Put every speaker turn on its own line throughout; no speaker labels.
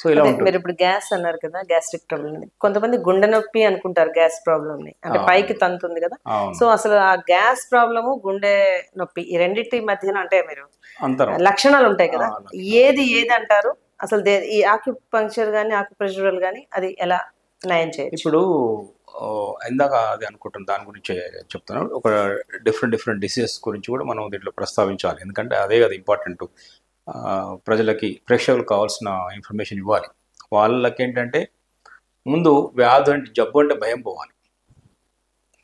So ఇలా
అదే
ఉంటుంది.
మీరు ఇప్పుడు గ్యాస్ అన్నారు కదా, గ్యాస్ట్రిక్ ప్రాబ్లమ్ కొంతమంది గుండె నొప్పి అనుకుంటారు గ్యాస్ ప్రాబ్లమ్ ని, అంటే పైకి తంతుంది కదా.
అవును.
సో అసలు ఆ గ్యాస్ ప్రాబ్లము గుండె నొప్పి ఈ రెండింటి మధ్యన అంటే మీరు
అంతరం
లక్షణాలు ఉంటాయి కదా,
లక్షణాలు.
ఏది అంటారు అసలు ఈ ఆక్యుపంక్చర్ కానీ ఆక్యుప్రెషరల్ కానీ అది ఎలా నయం చేయొచ్చు?
ఇప్పుడు ఇందాక అది అనుకుంటున్నాను, దాని గురించి చెప్తున్నాను. ఒక డిఫరెంట్ డిసీజెస్ గురించి కూడా మనం దీంట్లో ప్రస్తావించాలి, ఎందుకంటే అదే కదా ఇంపార్టెంట్. ప్రజలకి, ప్రేక్షకులకు కావాల్సిన ఇన్ఫర్మేషన్ ఇవ్వాలి. వాళ్ళకి ఏంటంటే ముందు వ్యాధి అంటే, జబ్బు అంటే భయం పోవాలి.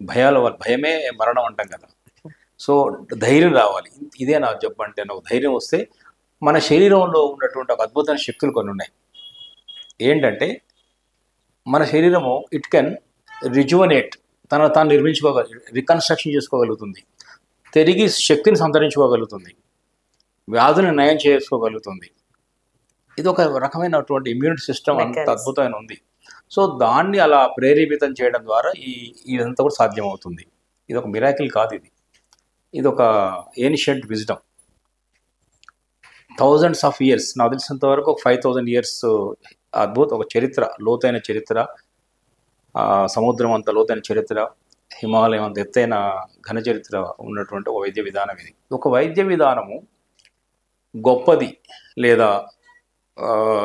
భయాల వల్ల, భయమే మరణం అంటాం కదా. సో ధైర్యం రావాలి. ఇదే నా జబ్బు అంటే నాకు ధైర్యం వస్తే, మన శరీరంలో ఉన్నటువంటి ఒక అద్భుతమైన శక్తులు కొన్ని ఉన్నాయి. ఏంటంటే మన శరీరము ఇట్ కెన్ రిజువనేట్, తాను రికన్స్ట్రక్షన్ చేసుకోగలుగుతుంది, తిరిగి శక్తిని సంతరించుకోగలుగుతుంది, వ్యాధులను నయం చేసుకోగలుగుతుంది. ఇది ఒక రకమైనటువంటి ఇమ్యూనిటీ సిస్టమ్ అంత అద్భుతమైన ఉంది. సో దాన్ని అలా ప్రేరేపితం చేయడం ద్వారా ఇదంతా కూడా సాధ్యమవుతుంది. ఇది ఒక మిరాకిల్ కాదు, ఇది ఒక ancient wisdom. Thousands of years, నాకు తెలిసినంత వరకు ఒక 5000 years ఒక చరిత్ర, లోతైన చరిత్ర, సముద్రం అంత లోతైన చరిత్ర, హిమాలయం అంత ఎత్తైన ఘన చరిత్ర ఉన్నటువంటి ఒక వైద్య విధానం ఇది. ఒక వైద్య విధానము గొప్పది లేదా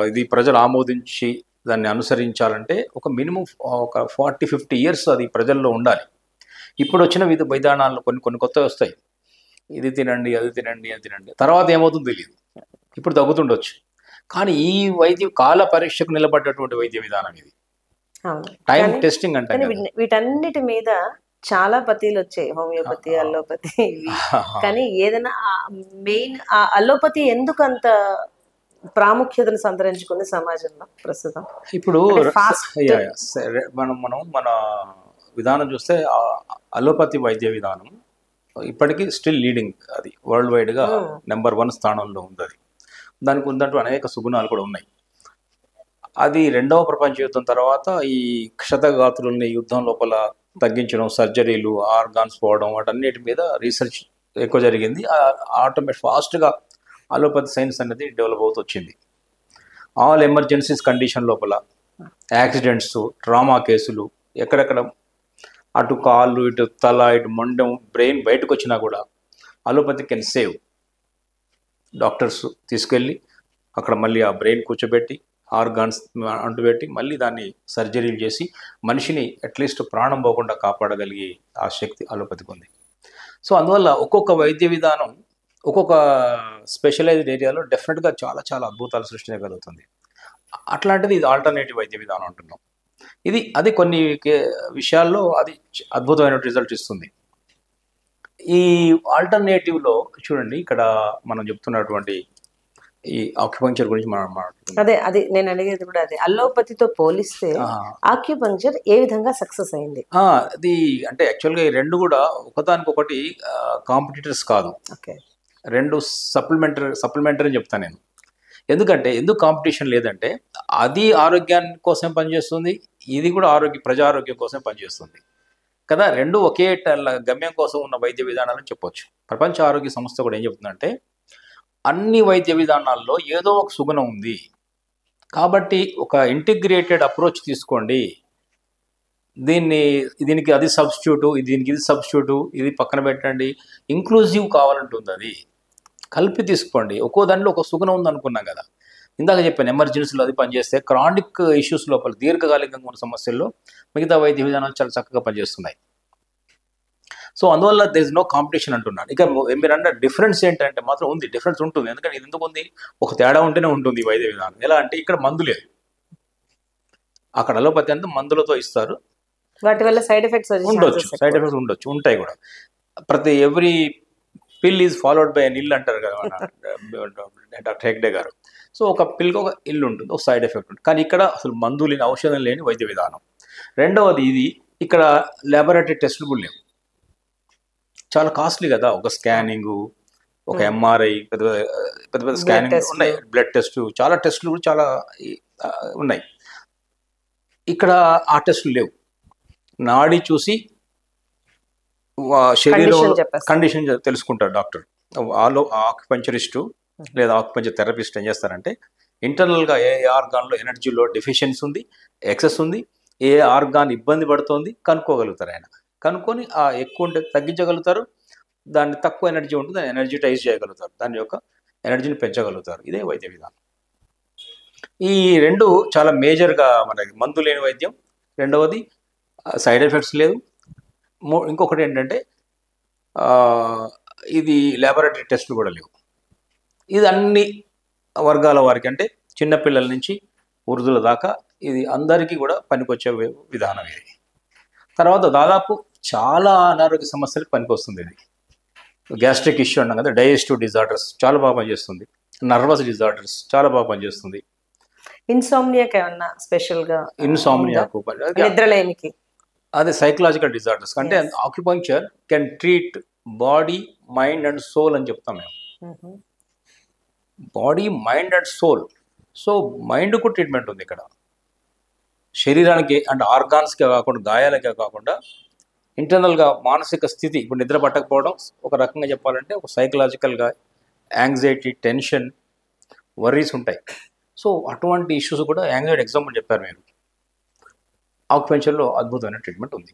ఇది ప్రజలు ఆమోదించి దాన్ని అనుసరించాలంటే ఒక మినిమం ఒక 40-50 years అది ప్రజల్లో ఉండాలి. ఇప్పుడు వచ్చిన విధానాల్లో కొన్ని కొత్తవి వస్తాయి. ఇది తినండి, అది తినండి, అది తినండి, తర్వాత ఏమవుతుందో తెలియదు. ఇప్పుడు తగ్గుతుండొచ్చు, కానీ ఈ కాల పరీక్షకు నిలబడ్డటువంటి వైద్య విధానం ఇది. టైం టెస్టింగ్ అంటే
వీటన్నిటి మీద చాలా పతీలు వచ్చాయి, హోమియోపతి, అల్లోపతి. కానీ ఏదైనా మెయిన్ అల్లోపతి ఎందుకు అంత ప్రాముఖ్యతను సంతరించుకుంది సమాజంలో ప్రస్తుతం?
ఇప్పుడు మనం మన విధానం చూస్తే అలోపతి వైద్య విధానం ఇప్పటికీ స్టిల్ లీడింగ్, అది వరల్డ్ వైడ్గా నెంబర్ 1 స్థానంలో ఉంది. అది దానికి ఉన్నట్టు అనేక సుగుణాలు కూడా ఉన్నాయి. అది 2వ ప్రపంచ యుద్ధం తర్వాత ఈ క్షతగాత్రుల్ని యుద్ధం లోపల తగ్గించడం, సర్జరీలు, ఆర్గాన్స్ పోవడం, వాటన్నిటి మీద రీసెర్చ్ ఎక్కువ జరిగింది. ఫాస్ట్గా అలోపతి సైన్స్ అనేది డెవలప్ అవుతూ వచ్చింది. ఆల్ ఎమర్జెన్సీస్ కండిషన్ లోపల, యాక్సిడెంట్స్, ట్రామా కేసులు, ఎక్కడెక్కడ అటు కాళ్ళు, ఇటు తల, ఇటు మొండం, బ్రెయిన్ బయటకు వచ్చినా కూడా అలోపతి కెన్ సేవ్. డాక్టర్స్ తీసుకెళ్ళి అక్కడ మళ్ళీ ఆ బ్రెయిన్ కూర్చోబెట్టి, ఆర్గాన్స్ అంటుపెట్టి, మళ్ళీ దాన్ని సర్జరీలు చేసి మనిషిని అట్లీస్ట్ ప్రాణం పోకుండా కాపాడగలిగే ఆ శక్తి అలోపతికి ఉంది. సో అందువల్ల ఒక్కొక్క వైద్య విధానం ఒక్కొక్క స్పెషలైజ్డ్ ఏరియాలో డెఫినెట్గా చాలా అద్భుతాలు సృష్టించగలుగుతుంది. అట్లాంటిది ఇది ఆల్టర్నేటివ్ వైద్య విధానం అంటున్నాం. అది కొన్ని విషయాల్లో అది అద్భుతమైన రిజల్ట్ ఇస్తుంది. ఈ ఆల్టర్నేటివ్లో చూడండి, ఇక్కడ మనం చెప్తున్నటువంటి ఈ ఆక్యుపంక్చర్ గురించి మనం మాట్లాడుతున్నాం.
అదే నేను అడిగేది కూడా అదే, అల్లోపతితో పోలిస్తే ఆక్యుపంక్చర్ ఏ విధంగా సక్సెస్ అయింది?
అది అంటే యాక్చువల్గా ఈ రెండు కూడా ఒకదానికొకటి కాంపిటీటర్స్ కాదు, రెండు సప్లిమెంటరీ అని చెప్తాను నేను. ఎందుకు కాంపిటీషన్ లేదంటే, అది ఆరోగ్యాన్ని కోసం పనిచేస్తుంది, ఇది కూడా ప్రజా ఆరోగ్యం కోసం పనిచేస్తుంది కదా. రెండు ఒకే గమ్యం కోసం ఉన్న వైద్య విధానాలని చెప్పొచ్చు. ప్రపంచ ఆరోగ్య సంస్థ కూడా ఏం చెప్తుందంటే, అన్ని వైద్య విధానాల్లో ఏదో ఒక సుగుణం ఉంది కాబట్టి ఒక ఇంటిగ్రేటెడ్ అప్రోచ్ తీసుకోండి, దీనికి అది సబ్స్టిట్యూటు, దీనికి ఇది సబ్స్టిట్యూటు, ఇది పక్కన పెట్టండి, ఇంక్లూజివ్ కావాలంటుంది. అది కలిపి తీసుకోండి. ఒక్కో దాంట్లో ఒక సుగుణం ఉంది అనుకున్నాం కదా. ఇందాక చెప్పాను, ఎమర్జెన్సీలో అది పనిచేస్తే, క్రానిక్ ఇష్యూస్ లోపల దీర్ఘకాలికంగా ఉన్న సమస్యల్లో మిగతా వైద్య విధానాలు చాలా చక్కగా పనిచేస్తున్నాయి. సో అందువల్ల దేర్ ఇస్ నో కాంపిటీషన్ అంటున్నాను. ఇక మీరు అంటే డిఫరెన్స్ ఏంటంటే మాత్రం ఉంది, డిఫరెన్స్ ఉంటుంది. ఎందుకంటే ఇది ఎందుకు ఉంది, ఒక తేడా ఉంటేనే ఉంటుంది ఈ వైద్య విధానం. ఎలా అంటే, ఇక్కడ మందు లేదు, అక్కడ అలోపతి అంతా మందులతో ఇస్తారు.
వాటి వల్ల సైడ్ ఎఫెక్ట్స్
ఉండొచ్చు, ఉంటాయి కూడా. ఎవ్రీ పిల్ ఈజ్ ఫాలోడ్ బై అన్ ఇల్ అంటారు కదా డాక్టర్ హెగ్డే గారు. సో ఒక పిల్కి ఒక ఇల్లు ఉంటుంది, ఒక సైడ్ ఎఫెక్ట్ ఉంటుంది. కానీ ఇక్కడ అసలు మందు లేని, ఔషధం లేని వైద్య విధానం. రెండవది, ఇక్కడ ల్యాబొరేటరీ టెస్టులు కూడా లేవు, చాలా కాస్ట్లీ కదా. ఒక స్కానింగు, ఒక ఎంఆర్ఐ, పెద్ద స్కానింగ్ ఉన్నాయి, బ్లడ్ టెస్ట్, చాలా టెస్టులు కూడా చాలా ఉన్నాయి. ఇక్కడ ఆ టెస్టులు లేవు. నాడి చూసి శరీరం కండిషన్ తెలుసుకుంటారు డాక్టర్. ఆక్యుపంచరిస్టు లేదా ఆక్యుపంచర్ థెరపిస్ట్ ఏం చేస్తారంటే, ఇంటర్నల్గా ఏ ఆర్గాన్లో ఎనర్జీలో డెఫిషియన్సీ ఉంది, ఎక్సెస్ ఉంది, ఏ ఆర్గాన్ ఇబ్బంది పడుతోంది కనుక్కోగలుగుతారు ఆయన. కనుక్కొని ఆ ఎక్కువ ఉంటే తగ్గించగలుగుతారు, దాన్ని తక్కువ ఎనర్జీ ఉంటుంది దాన్ని ఎనర్జిటైజ్ చేయగలుగుతారు, దాని యొక్క ఎనర్జీని పెంచగలుగుతారు. ఇదే వైద్య విధానం. ఈ రెండు చాలా మేజర్గా మనకి మందు లేని వైద్యం. రెండవది సైడ్ ఎఫెక్ట్స్ లేదు. ఇంకొకటి ఏంటంటే ఇది ల్యాబొరేటరీ టెస్టులు కూడా లేవు. ఇది అన్ని వర్గాల వారికి అంటే చిన్నపిల్లల నుంచి వృద్ధుల దాకా ఇది అందరికీ కూడా పనికొచ్చే విధానం ఇది. తర్వాత దాదాపు చాలా అనారోగ్య సమస్యలకు పనికొస్తుంది ఇది. గ్యాస్ట్రిక్ ఇష్యూ అన్నాం కదా, డైజెస్టివ్ డిజార్డర్స్ చాలా బాగా పనిచేస్తుంది, నర్వస్ డిజార్డర్స్ చాలా బాగా పనిచేస్తుంది.
ఇన్సోమ్నియాకి ఏమన్నా స్పెషల్గా?
ఇన్సోమ్నియాకు
నిద్రలేమికి
అదే సైకలాజికల్ డిజార్డర్స్ అంటే acupuncture can treat body, mind and soul అని చెప్తాం మేము. Body, mind and soul. So మైండ్కు ట్రీట్మెంట్ ఉంది ఇక్కడ, శరీరానికి అంటే ఆర్గాన్స్కే కాకుండా గాయాలకే కాకుండా ఇంటర్నల్గా మానసిక స్థితి. ఇప్పుడు నిద్ర పట్టకపోవడం ఒక రకంగా చెప్పాలంటే ఒక సైకలాజికల్గా యాంగ్జైటీ, టెన్షన్, వర్రీస్ ఉంటాయి. సో అటువంటి ఇష్యూస్ కూడా యాంగ్జైటీ ఎగ్జాంపుల్ చెప్పారు మీరు. ఆక్యుపెన్షన్లో అద్భుతమైన ట్రీట్మెంట్ ఉంది.